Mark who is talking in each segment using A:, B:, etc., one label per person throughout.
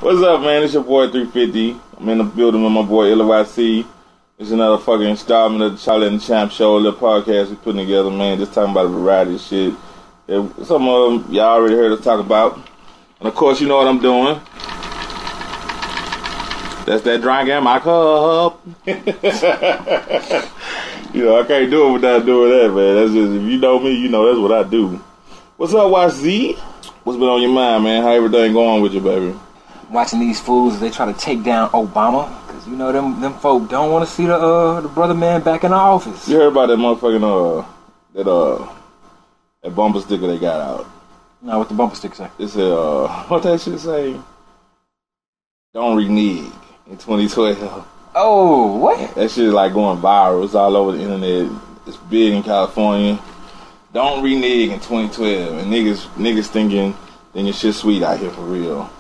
A: What's up, man? It's your boy 350. I'm in the building with my boy LYC. It's another fucking installment of the Cholly and The CHAMP show, a little podcast we putting together, man. Just talking about a variety of shit. Some of them y'all already heard us talk about. And of course, you know what I'm doing. That's that drink in my cup. You know, I can't do it without doing that, man. That's just, if you know me, you know that's what I do. What's up, YZ? What's been on your mind, man? How everything going with you, baby?
B: Watching these fools as they try to take down Obama, because you know them folk don't want to see the brother man back in the office.
A: You heard about that motherfucking that bumper sticker they got out?
B: No, what the bumper sticker say?
A: It said what that shit say? Don't renege in 2012.
B: Oh, what?
A: That shit is like going viral. It's all over the internet. It's big in California. Don't renege in 2012, and niggas thinking shit sweet out here for real.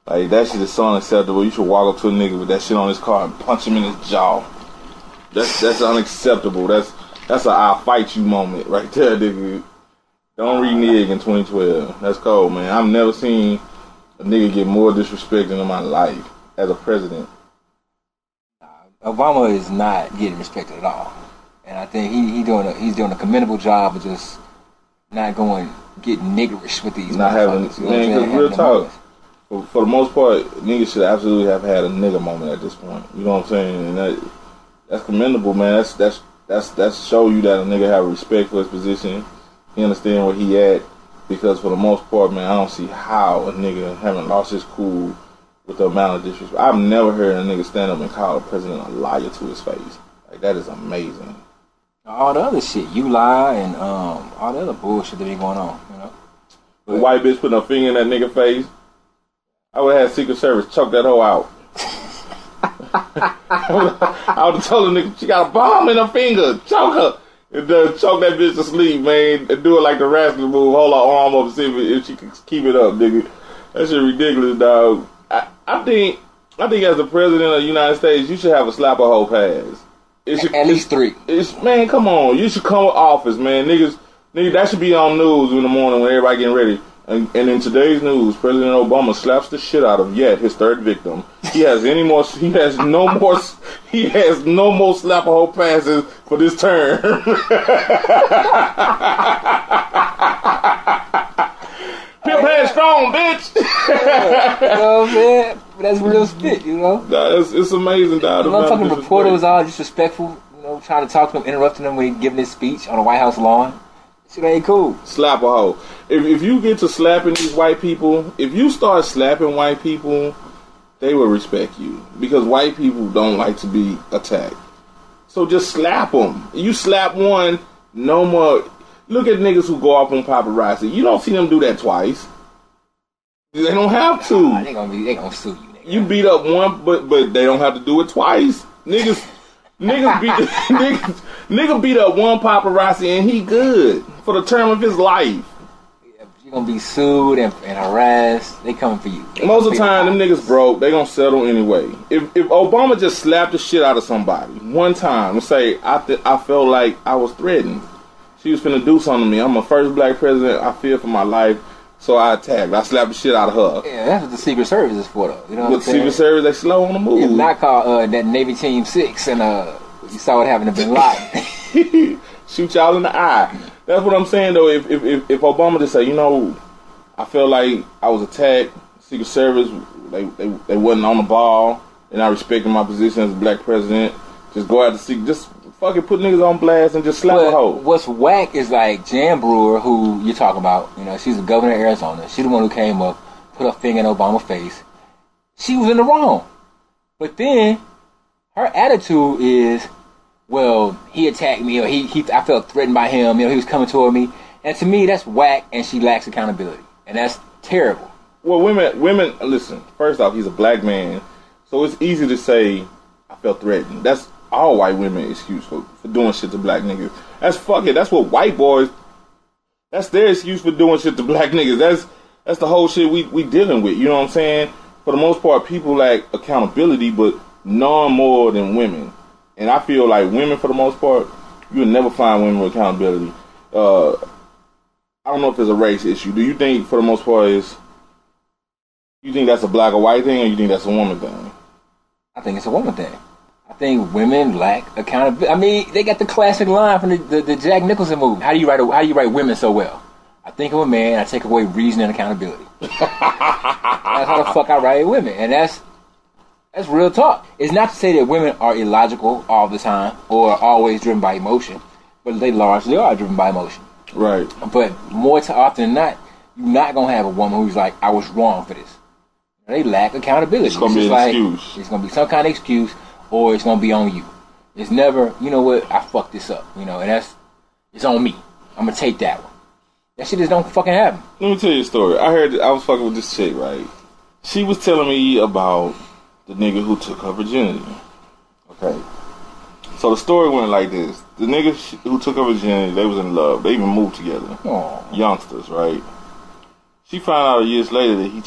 A: Like, that shit is so unacceptable. You should walk up to a nigga with that shit on his car and punch him in his jaw. That's unacceptable. That's a I'll fight you moment right there, nigga. Don't renege in 2012. That's cold, man. I've never seen a nigga get more disrespected in my life as a president.
B: Obama is not getting respected at all, and I think he's doing a commendable job of just not getting niggerish with these.
A: Not having, man, because real talk. For the most part, niggas should absolutely have had a nigga moment at this point. You know what I'm saying? And that's commendable, man. That's show you that a nigga have respect for his position. He understand where he at. Because for the most part, man, I don't see how a nigga haven't lost his cool with the amount of disrespect. I've never heard a nigga stand up and call a president a liar to his face. Like, that is amazing.
B: All the other shit, you lie, and all the other bullshit that be going on, you know.
A: The white bitch putting her finger in that nigga face. I would have had Secret Service choke that hoe out. I would have told the nigga she got a bomb in her finger. Choke her. And choke that bitch to sleep, man. And do it like the wrestler move. Hold her arm up and see if she can keep it up, nigga. That shit ridiculous, dog. I think as the president of the United States, you should have a slap a hoe pass.
B: At least 3.
A: Man, come on. You should come with office, man. Nigga, that should be on news in the morning when everybody getting ready. And in today's news, President Obama slaps the shit out of his third victim. He has no more slap a hoe passes for this term. Pimp head strong, bitch.
B: You know what I'm saying? That's real spit, you know?
A: Nah, it's amazing, dog.
B: The motherfucking reporter was all disrespectful, you know, trying to talk to him, interrupting him when he giving his speech on the White House lawn. Shit ain't cool.
A: Slap a hoe. If you get to slapping these white people, if you start slapping white people, they will respect you. Because white people don't like to be attacked. So just slap them. You slap one, no more. Look at niggas who go off on paparazzi. You don't see them do that twice. They don't have to.
B: They gonna sue you. Nigga.
A: You beat up one, but they don't have to do it twice. Nigga beat up one paparazzi and he good for the term of his life.
B: Yeah, you're gonna be sued and harassed. They coming for you.
A: Most of the time, them niggas broke. They gonna settle anyway. If Obama just slapped the shit out of somebody one time and say, I felt like I was threatened. She was finna do something to me. I'm the first black president. I fear for my life. So I attacked. I slapped the shit out of her.
B: Yeah, that's what the Secret Service is for, though. You know what I'm saying?
A: Secret Service, they slow on the move.
B: It's not called that Navy Team 6, and you saw what happened to Bin Laden.
A: Shoot y'all in the eye. That's what I'm saying, though. If Obama just say, you know, I felt like I was attacked. Secret Service, they wasn't on the ball, and I respected my position as a black president. Just go out to see, just fucking put niggas on blast and just slap a hoe.
B: What's whack is like Jan Brewer, who you're talking about. You know, she's the governor of Arizona. She's the one who came up, put her finger in Obama's face. She was in the wrong. But then her attitude is, well, he attacked me, or I felt threatened by him. You know, he was coming toward me. And to me, that's whack, and she lacks accountability, and that's terrible.
A: Well, women. Listen. First off, he's a black man, so it's easy to say I felt threatened. That's all white women excuse for doing shit to black niggas. That's fucking. That's what white boys. That's their excuse for doing shit to black niggas. That's the whole shit we dealing with. You know what I'm saying? For the most part, people lack accountability, but none more than women. And I feel like women, for the most part, you'll never find women with accountability. I don't know if it's a race issue. Do you think, for the most part, You think that's a black or white thing, or you think that's a woman thing?
B: I think it's a woman thing. I think women lack accountability. I mean, they got the classic line from the Jack Nicholson movie. How do you write women so well? I think of a man, I take away reason and accountability. That's how the fuck I write women, and that's real talk. It's not to say that women are illogical all the time or always driven by emotion, but they largely are driven by emotion.
A: Right.
B: But more often than not, you're not gonna have a woman who's like, I was wrong for this. They lack accountability.
A: It's gonna be an excuse.
B: It's gonna be some kind of excuse, or it's gonna be on you. It's never, you know what, I fucked this up, and it's on me. I'm gonna take that one. That shit just don't fucking happen.
A: Let me tell you a story. I was fucking with this chick, right? She was telling me about the nigga who took her virginity. Okay. So the story went like this. The nigga who took her virginity, they was in love. They even moved together.
B: Aww.
A: Youngsters, right? She found out years later that he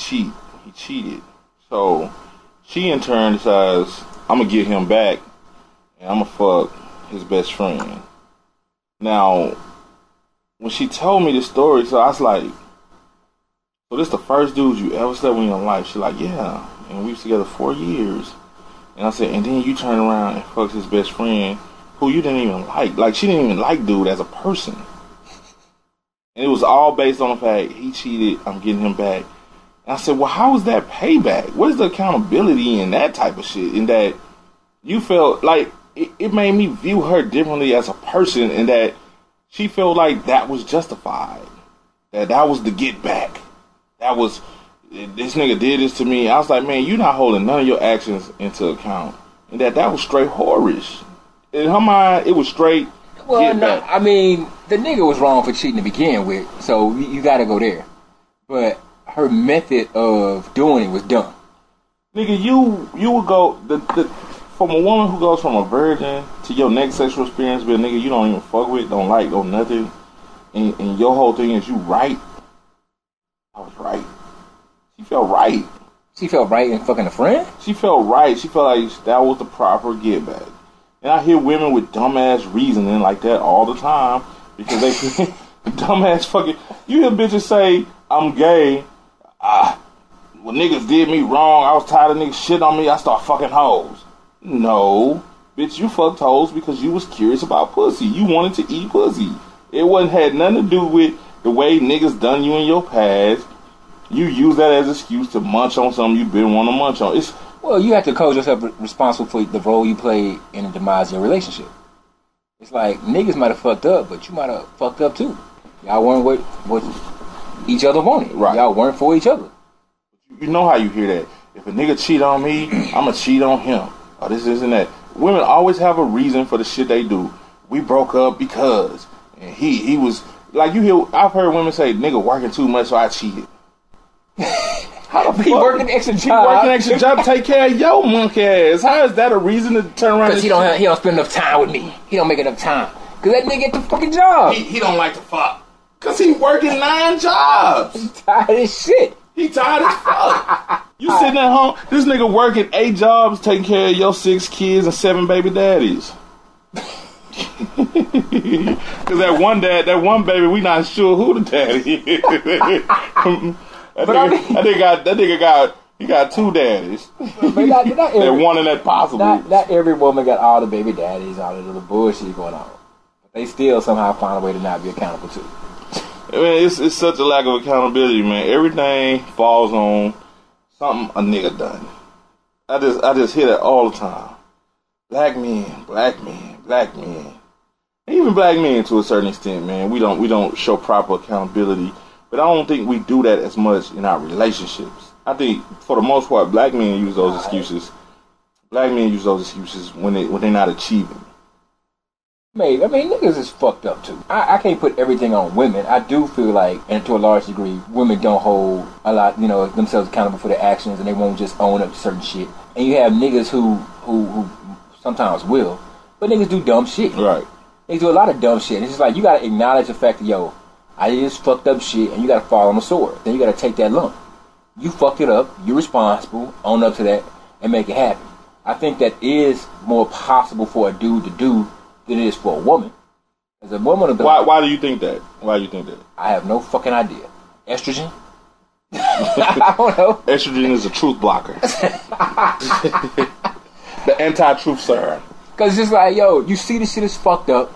A: cheated. So she in turn decides, I'm gonna get him back and I'm gonna fuck his best friend. Now, when she told me this story, so I was like, so this the first dude you ever slept with in your life? She's like, yeah. And we was together 4 years. And I said, and then you turn around and fuck his best friend, who you didn't even like. Like, she didn't even like dude as a person. And it was all based on the fact he cheated, I'm getting him back. And I said, well, how is that payback? What is the accountability in that type of shit? In that you felt like it made me view her differently as a person, in that she felt like that was justified. That was the get back. That was, this nigga did this to me. I was like, man, you're not holding none of your actions into account. And that was straight whorish. In her mind, it was straight.
B: Well, no, I mean, the nigga was wrong for cheating to begin with, so you gotta go there. But her method of doing it was dumb.
A: Nigga, you would go, from a woman who goes from a virgin to your next sexual experience with a nigga you don't even fuck with, don't like, don't nothing, and your whole thing is you right. I was right. She felt right.
B: She felt right in fucking a friend?
A: She felt right. She felt like that was the proper get back. And I hear women with dumbass reasoning like that all the time because they dumbass fucking. You hear bitches say, I'm gay. When niggas did me wrong, I was tired of niggas shit on me, I start fucking hoes. No. Bitch, you fucked hoes because you was curious about pussy. You wanted to eat pussy. It had nothing to do with the way niggas done you in your past. You use that as an excuse to munch on something you been wanting to munch on.
B: Well, you have to hold yourself responsible for the role you played in the demise of your relationship. It's like, niggas might have fucked up, but you might have fucked up too. Y'all weren't what each other wanted. Right. Y'all weren't for each other.
A: You know how you hear that. If a nigga cheat on me, I'ma cheat on him. Or this and that. Women always have a reason for the shit they do. We broke up because. And he was, like you hear, I've heard women say, nigga working too much, so I cheated. How the fuck?
B: He working extra job.
A: He working extra job to take care of your monkey ass. How is that a reason to turn around?
B: Because he don't spend enough time with me. He don't make enough time. Because that nigga get the fucking job.
A: He don't like to fuck. Because he working 9 jobs.
B: He tired as shit.
A: He tired as fuck. You sitting at home, this nigga working 8 jobs, taking care of your 6 kids and 7 baby daddies. Because that one baby, we not sure who the daddy is. That nigga got 2 daddies. That one and that possible.
B: Not every woman got all the baby daddies, all the little bullshit going on. But they still somehow find a way to not be accountable to.
A: I mean, it's such a lack of accountability, man. Everything falls on something a nigga done. I just hear that all the time. Black men, black men, black men. Even black men to a certain extent, man. We don't show proper accountability. But I don't think we do that as much in our relationships. I think for the most part, black men use those excuses. Black men use those excuses when they're not achieving.
B: Maybe. I mean, niggas is fucked up too. I can't put everything on women. I do feel like, and to a large degree, women don't hold a lot, themselves accountable for their actions, and they won't just own up to certain shit. And you have niggas who sometimes will, but niggas do dumb shit.
A: Right.
B: They do a lot of dumb shit. It's just like, you gotta acknowledge the fact that, I just fucked up shit, and you gotta fall on the sword. Then you gotta take that lump. You fucked it up. You're responsible. Own up to that and make it happen. I think that is more possible for a dude to do than it is for a woman. As a woman,
A: why do you think that? Why do you think that?
B: I have no fucking idea. Estrogen. I don't know.
A: Estrogen is a truth blocker. The anti-truth serum.
B: Because it's just like, yo, you see this shit is fucked up.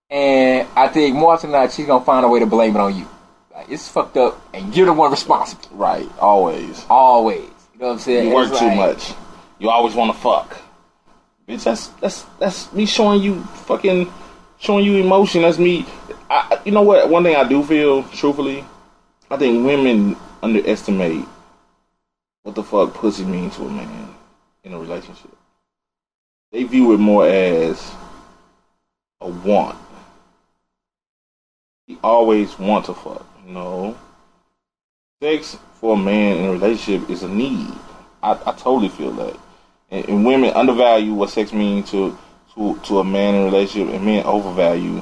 B: And I think more often than not, she's going to find a way to blame it on you. Like, it's fucked up, and you're the one responsible.
A: Right, always.
B: Always. You know what I'm saying?
A: You work too much. You always want to fuck. Bitch, that's me showing you emotion. That's me. You know what? One thing I do feel, truthfully, I think women underestimate what the fuck pussy means to a man in a relationship. They view it more as a want. He always wants to fuck. No. Sex for a man in a relationship is a need. I totally feel that. And women undervalue what sex means to a man in a relationship, and men overvalue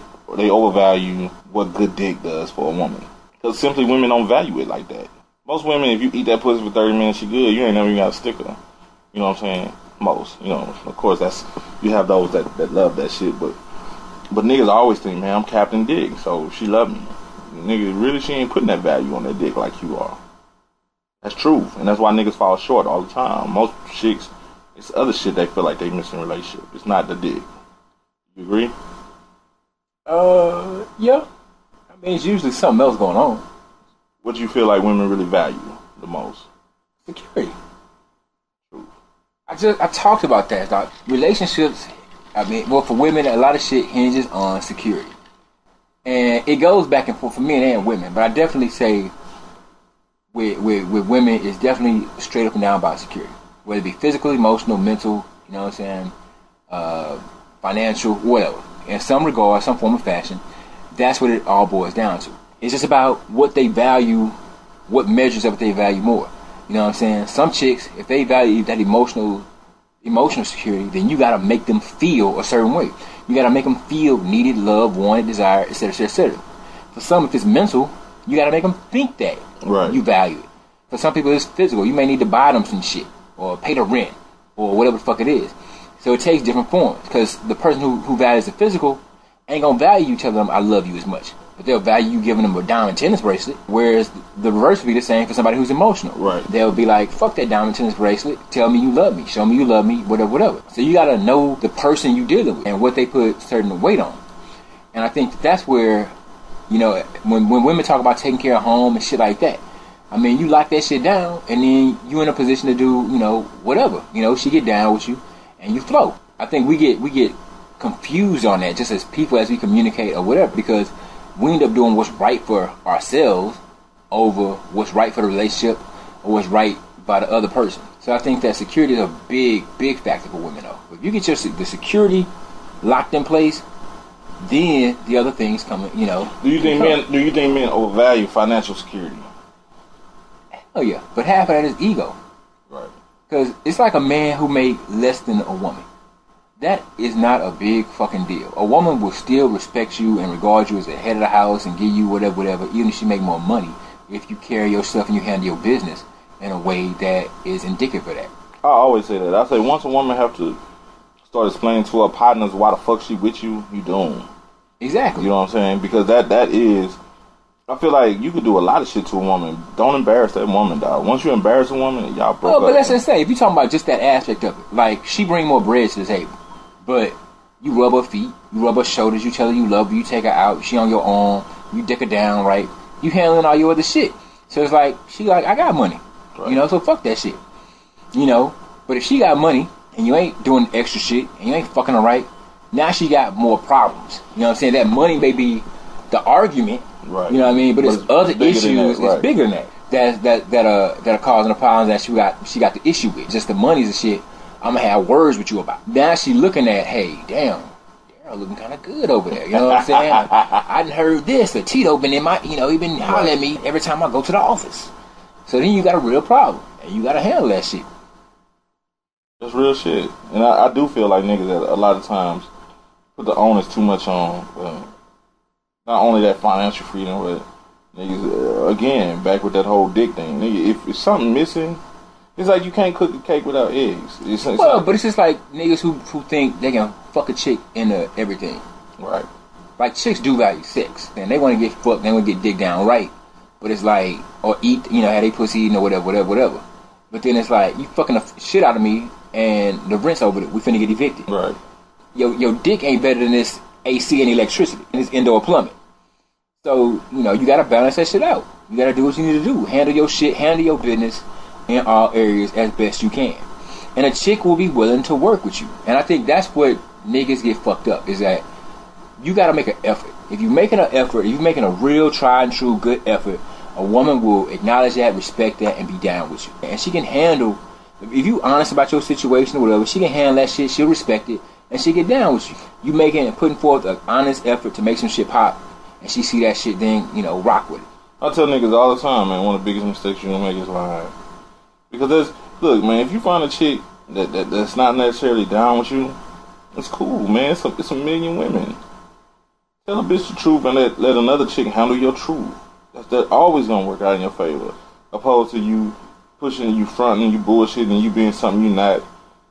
A: what good dick does for a woman. Because simply women don't value it like that. Most women, if you eat that pussy for 30 minutes, she good, you ain't never even got a sticker. You know what I'm saying? Most. You know, of course, you have those that love that shit, but niggas always think, man, I'm Captain Dick, so she love me. Nigga, really, she ain't putting that value on that dick like you are. That's true, and that's why niggas fall short all the time. Most chicks, it's other shit they feel like they miss in a relationship. It's not the dick. You agree?
B: Yeah. I mean, it's usually something else going on.
A: What do you feel like women really value the most?
B: Security. True. I talked about that, dog. Relationships, I mean, well, for women, a lot of shit hinges on security. And it goes back and forth for men and women, but I definitely say with women, it's definitely straight up and down about security. Whether it be physical, emotional, mental, you know what I'm saying, financial, whatever. In some regard, some form of fashion, that's what it all boils down to. It's just about what they value, what measures of it they value more. You know what I'm saying? Some chicks, if they value that emotional security, then you gotta make them feel a certain way. You gotta make them feel needed, loved, wanted, desired, etc., etc., etc. For some, if it's mental, you gotta make them think that you value it. For some people, it's physical. You may need to buy them some shit, or pay the rent, or whatever the fuck it is. So it takes different forms, because the person who values the physical ain't gonna value you telling them I love you as much. But they'll value you giving them a diamond tennis bracelet, whereas the reverse would be the same for somebody who's emotional.
A: Right.
B: They'll be like, fuck that diamond tennis bracelet, tell me you love me, show me you love me, whatever. So you gotta know the person you dealing with and what they put certain weight on. And I think that's where, you know, when women talk about taking care of home and shit like that, I mean, you lock that shit down, and then you in a position to do, you know, whatever. You know, she get down with you, and you flow. I think we get confused on that, just as people, as we communicate or whatever, because we end up doing what's right for ourselves over what's right for the relationship or what's right by the other person. So I think that security is a big factor for women, though. If you get the security locked in place, then the other things come, you know.
A: Do you think men overvalue financial security?
B: Oh yeah, but half of that is ego.
A: Right.
B: Because it's like a man who made less than a woman. That is not a big fucking deal. A woman will still respect you and regard you as the head of the house and give you whatever, even if she make more money, if you carry yourself and you handle your business in a way that is indicative of that.
A: I always say that. I say once a woman have to start explaining to her partners why the fuck she with you, you doomed.
B: Exactly.
A: You know what I'm saying? Because that is, I feel like you could do a lot of shit to a woman. Don't embarrass that woman, dog. Once you embarrass a woman, y'all broke up.
B: But let's just say, if you're talking about just that aspect of it, like, she bring more bread to the table, but you rub her feet, you rub her shoulders, you tell her you love her, you take her out, she on your arm, you dick her down, right? You handling all your other shit. So it's like, she like, I got money. Right. You know, so fuck that shit. You know, but if she got money, and you ain't doing extra shit, and you ain't fucking her right, now she got more problems. You know what I'm saying? That money may be the argument,
A: right?
B: You know what I mean? But it's other issues.
A: Right.
B: It's bigger than that. That are causing the problems that she got the issue with. Just the money's and shit. I'm gonna have words with you about. Now she looking at, hey, damn, Daryl looking kind of good over there. You know what I'm saying? I done heard this. The Tito been in my, you know, he been hollering at me every time I go to the office. So then you got a real problem, and you got to handle that shit.
A: That's real shit. And I do feel like niggas that a lot of times put the onus too much on not only that financial freedom, but niggas, again, back with that whole dick thing. Nigga, if something missing, it's like you can't cook a cake without eggs.
B: But it's just like niggas who think they can fuck a chick into everything.
A: Right.
B: Like, chicks do value sex, and they want to get fucked, they want to get dick down right. But it's like, or eat, have they pussy eating or whatever. But then it's like, you fucking the shit out of me and the rent's over it. We finna get evicted.
A: Right.
B: Your dick ain't better than this AC and electricity and this indoor plumbing. So, you gotta balance that shit out. You gotta do what you need to do. Handle your shit, handle your business in all areas as best you can. And a chick will be willing to work with you. And I think that's what niggas get fucked up, is that you gotta make an effort. If you're making an effort, if you're making a real tried and true good effort, a woman will acknowledge that, respect that, and be down with you. And she can handle, if you honest about your situation or whatever, she can handle that shit, she'll respect it, and she'll get down with you. You making and putting forth an honest effort to make some shit pop, and she see that shit, then, rock with it.
A: I tell niggas all the time, man, one of the biggest mistakes you're gonna make is lying. Because look, man, if you find a chick that's not necessarily down with you, it's cool, man. It's a million women. Tell a bitch the truth and let another chick handle your truth. That's always gonna work out in your favor. Opposed to you pushing, you fronting, you bullshitting, you being something you not.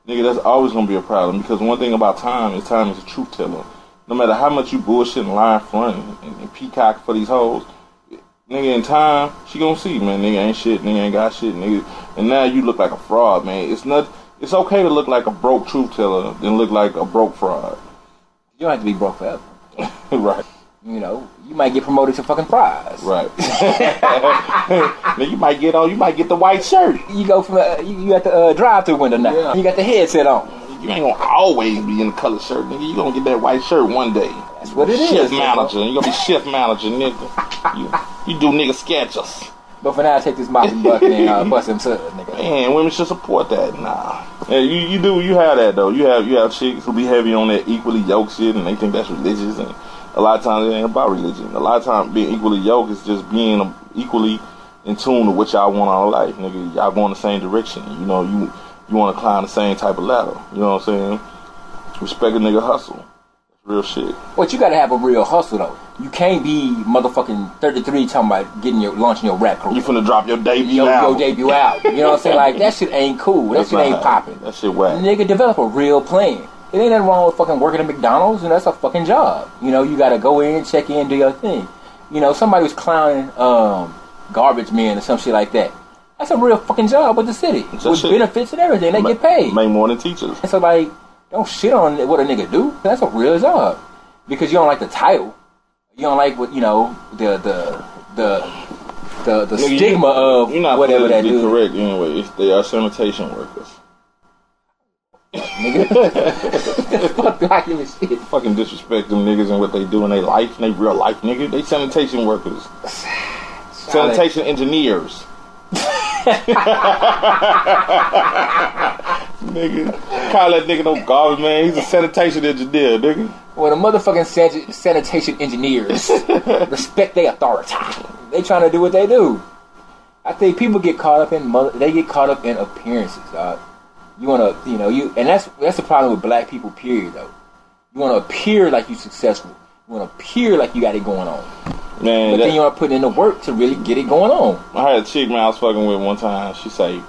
A: Nigga, that's always gonna be a problem. Because one thing about time is a truth teller. No matter how much you bullshit and lie, front and peacock for these hoes, nigga, in time, she gonna see, man, nigga ain't shit, nigga ain't got shit, nigga. And now you look like a fraud, man. It's okay to look like a broke truth teller than look like a broke fraud.
B: You don't have to be broke forever.
A: Right.
B: You might get promoted to fucking prize.
A: Right. Now you might get the white shirt.
B: You go from you got the drive-through window now. Yeah. You got the headset on.
A: You ain't gonna always be in the color shirt, nigga. You gonna get that white shirt one day.
B: That's what it is.
A: Shift manager. You gonna be shift manager, nigga. You do nigga sketches.
B: But for now, I take this mop and bucket and bust him to nigga.
A: Man, women should support that. Nah. Yeah, you have that though. You have chicks who be heavy on that equally yoked shit, and they think that's religious, and a lot of times it ain't about religion. A lot of times being equally yoked is just being equally in tune with what y'all want out of life, nigga. Y'all going the same direction. You want to climb the same type of ladder. You know what I'm saying? Respect a nigga hustle. That's real shit.
B: But you gotta have a real hustle though. You can't be motherfucking 33 talking about launching your rap career.
A: You finna drop your debut out.
B: Your debut out. You know what I'm saying? Like, that shit ain't cool. That shit ain't popping.
A: That shit whack.
B: Nigga, develop a real plan. It ain't nothing wrong with fucking working at McDonald's, and that's a fucking job. You gotta go in, check in, do your thing. Somebody was clowning garbage men or some shit like that. That's a real fucking job with the city. With benefits and everything. They get paid.
A: Make more than teachers.
B: And so, like, don't shit on what a nigga do. That's a real job. Because you don't like the title. You don't like what, the stigma of whatever that is.
A: Correct anyway. They are sanitation workers.
B: Nigga. Fuck document shit.
A: Fucking disrespect them niggas and what they do in their life, in their real life, nigga. They sanitation workers. Sanitation engineers. Nigga. Call that nigga no garbage, man. He's a sanitation engineer, nigga.
B: Well, the motherfucking sanitation engineers respect their authority. They trying to do what they do. I think people get caught up in appearances, dog. You wanna, and that's the problem with black people, period, though. You wanna appear like you successful. You wanna appear like you got it going on. Man, but then you wanna put in the work to really get it going on.
A: I had a chick, man, I was fucking with one time. She say,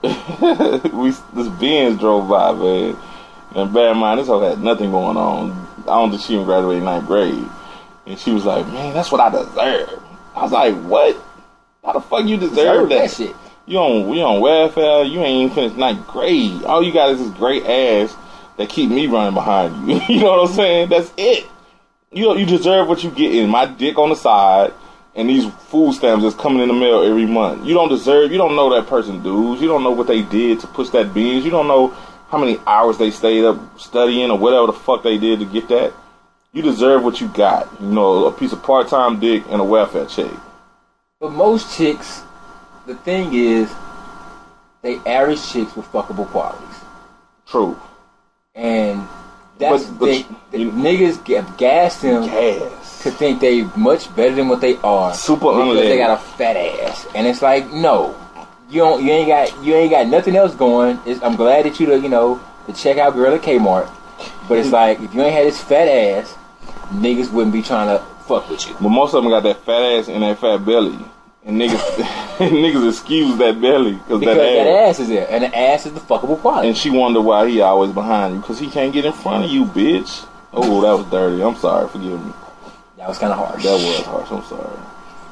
A: this Benz drove by, man. And bear in mind, this hoe had nothing going on. I don't think she even graduated 9th grade. And she was like, man, that's what I deserve. I was like, what? How the fuck you deserve that shit? You on welfare, you ain't even finished 9th grade. All you got is this great ass that keep me running behind you. You know what I'm saying? That's it. You deserve what you get in. My dick on the side and these food stamps that's coming in the mail every month. You don't know that person dudes. You don't know what they did to push that beans. You don't know how many hours they stayed up studying or whatever the fuck they did to get that. You deserve what you got. A piece of part-time dick and a welfare check.
B: But most chicks, the thing is, they average chicks with fuckable qualities.
A: True.
B: And that's niggas gas them to think they much better than what they are.
A: Super
B: because they got a fat ass. And it's like, no. You ain't got nothing else going. I'm glad that you the checkout girl at Kmart. But it's like, if you ain't had this fat ass, niggas wouldn't be trying to fuck with you.
A: But most of them got that fat ass and that fat belly. And niggas excuse that belly because that
B: ass is there. And the ass is the fuckable quality.
A: And she wonder why he always behind you. Because he can't get in front of you, bitch. Oh, that was dirty. I'm sorry. Forgive me.
B: That was kind of harsh.
A: That was harsh. I'm sorry.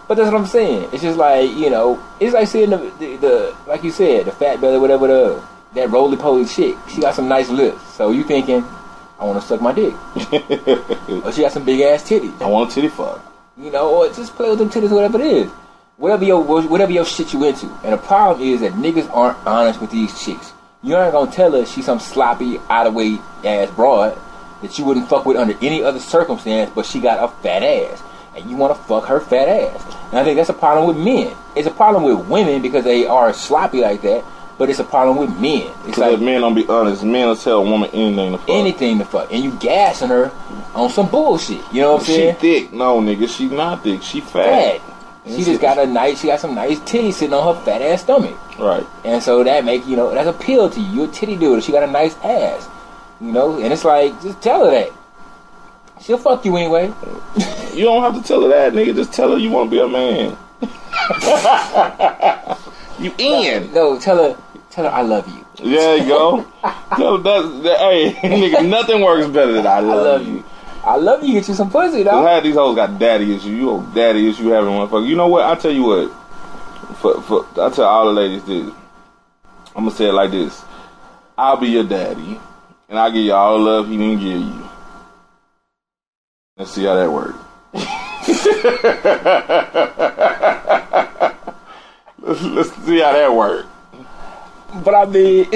B: But that's what I'm saying. It's just like, you know, it's like seeing the like you said, the fat belly, whatever that roly poly chick. She got some nice lips. So you thinking, I want to suck my dick. Or she got some big ass titties.
A: I want a titty fuck.
B: You know, or just play with them titties, whatever it is. Whatever your shit you into. And the problem is that niggas aren't honest with these chicks. You aren't gonna tell her she's some sloppy, out of weight ass broad that you wouldn't fuck with under any other circumstance, but she got a fat ass. And you want to fuck her fat ass. And I think that's a problem with men. It's a problem with women because they are sloppy like that, but it's a problem with men. It's like,
A: if men don't be honest, men will tell a woman anything to fuck.
B: Anything to fuck. And you gassing her on some bullshit. You know what I'm saying?
A: She thick. No, nigga, she not thick. She fat.
B: She just got she got some nice titties sitting on her fat ass stomach.
A: Right.
B: And so that make, you know, that's appeal to you. You're a titty dude. She got a nice ass. You know? And it's like, just tell her that. She'll fuck you anyway.
A: You don't have to tell her that, nigga. Just tell her you want to be a man. You in?
B: No, tell her I love you.
A: There you go. Tell her hey, nigga, nothing works better than I love you.
B: I love you. Get you some pussy, dog.
A: Half these hoes got daddy issues. You old daddy issue having one fuck. You know what? I tell you what. I tell all the ladies this. I'm gonna say it like this. I'll be your daddy, and I'll give you all the love he didn't give you. Let's see how that works. Let's see how that works.
B: But I mean,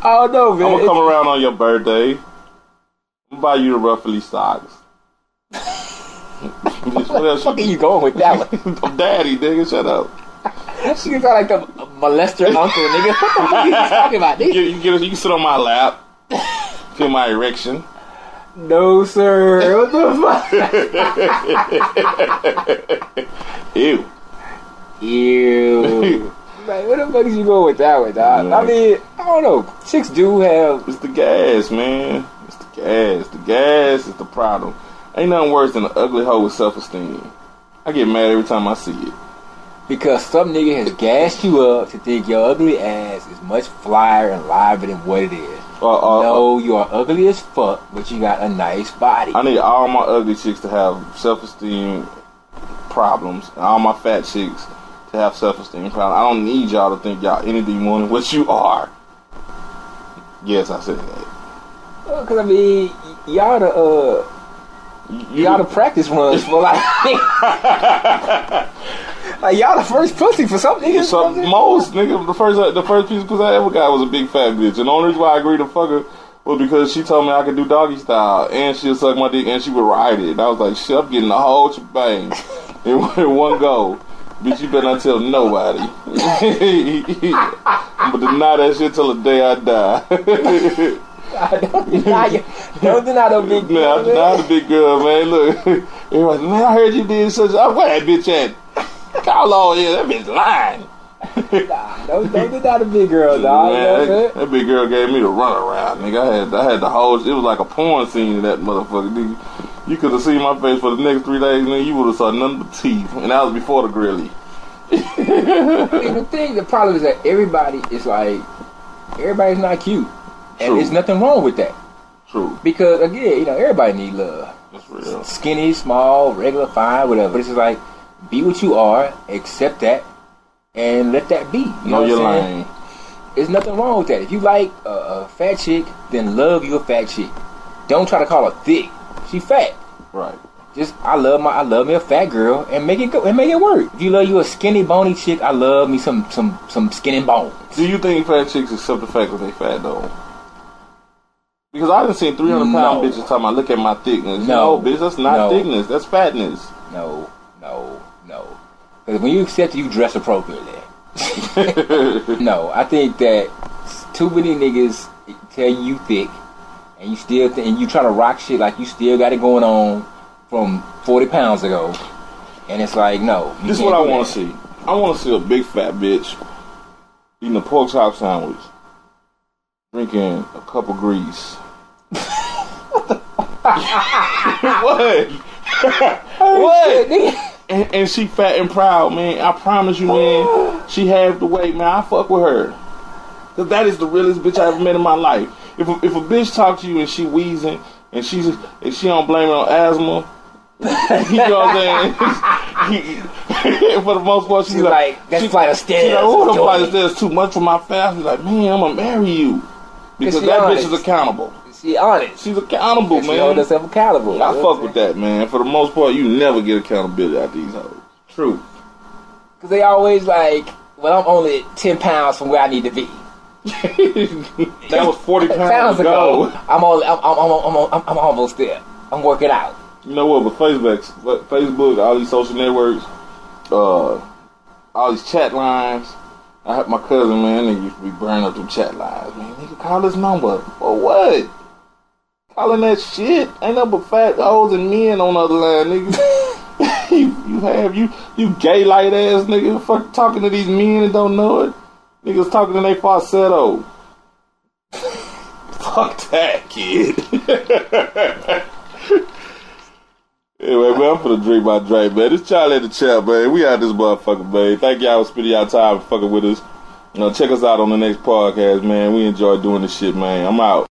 B: I don't know, man.
A: I'm gonna come around on your birthday. I'm gonna buy you the Ruffly socks.
B: What the fuck are you going with that one?
A: I'm daddy, nigga. Shut up.
B: You sound like the molester uncle, nigga. What the fuck are you talking about, nigga?
A: You can sit on my lap. Feel my erection.
B: No, sir. What the
A: fuck? Ew.
B: Like, what the fuck is you going with that one, dog? Yeah. I mean, I don't know. Chicks do have...
A: It's the gas, man. It's the gas. The gas is the problem. Ain't nothing worse than an ugly hoe with self-esteem. I get mad every time I see it.
B: Because some nigga has gassed you up to think your ugly ass is much flyer and liver than what it is. No, you are ugly as fuck, but you got a nice body.
A: I need all my ugly chicks to have self-esteem problems, and all my fat chicks to have self-esteem problems. I don't need y'all to think y'all anything more than what you are. Yes, I said that.
B: Because I mean, y'all the practice runs for like y'all the first pussy for some niggas.
A: Most nigga, the first piece of pussy I ever got was a big fat bitch, and the only reason why I agreed to fuck her was because she told me I could do doggy style, and she'll suck my dick, and she would ride it. And I was like, shit, I'm getting the whole shebang in one go. Bitch, you better not tell nobody. But deny that shit till the day I die.
B: Don't deny the big girl.
A: Man, I deny the big girl, man. Look, everybody, man, I heard you did such. Where that bitch at? Call on here. That bitch lying.
B: Nah, don't deny the big girl, dog.
A: Man, that big girl gave me the runaround, nigga. I had the whole. It was like a porn scene in that motherfucker, nigga. You could have seen my face for the next 3 days, nigga. You would have saw nothing but teeth, and that was before the grilly.
B: The problem is that everybody's not cute. And
A: True.
B: there's nothing wrong with that.
A: True.
B: Because, again, you know, everybody need love.
A: That's real.
B: Skinny, small, regular, fine, whatever. But it's just like, be what you are, accept that, and let that be. You know
A: your
B: what I'm saying?
A: lane.
B: There's nothing wrong with that. If you like a fat chick, then love your fat chick. Don't try to call her thick. She fat.
A: Right.
B: Just, I love me a fat girl, and make it go, and make it work. If you love you a skinny, bony chick, I love me some skin and bones.
A: Do you think fat chicks accept the fact that they fat, though? Because I done seen 300-pound bitches talking about, look at my thickness. No, bitch, that's not thickness. That's fatness.
B: No. Because when you accept it, you dress appropriately. No, I think that too many niggas tell you thick, and you still and you try to rock shit like you still got it going on from 40 pounds ago. And it's like, no.
A: This is what I want to see. I want to see a big fat bitch eating a pork chop sandwich, drinking a cup of grease. What? What? And she fat and proud, man. I promise you, man. She half the weight, man. I fuck with her. Cause that is the realest bitch I ever met in my life. If a bitch talk to you and she wheezing and she don't blame it on asthma. You know what I'm saying? For the most part, she's like,
B: that flight of stairs.
A: She's like, oh, the flight of stairs is too much for my family. Like, man, I'm gonna marry you because that
B: honest.
A: bitch is accountable.
B: She honest.
A: She's accountable, man.
B: She hold herself accountable.
A: I fuck with that, man. For the most part, you never get accountability out these hoes. True.
B: Because they always like, well, I'm only 10 pounds from where I need to be.
A: That was 40 pounds ago.
B: I'm almost there. I'm working out.
A: You know what? With Facebook, all these social networks, all these chat lines. I had my cousin, man, nigga used to be burning up them chat lines. Man, nigga, call this number. For what? Calling that shit? Ain't nothing but fat hoes and men on the other line, nigga. you gay light ass nigga. Fuck talking to these men and don't know it. Niggas talking in their falsetto. Fuck that, kid. Anyway, man, I'm finna drink my drink, man. It's Cholly and The CHAMP, man. We out this motherfucker, man. Thank y'all for spending y'all time fucking with us. Check us out on the next podcast, man. We enjoy doing this shit, man. I'm out.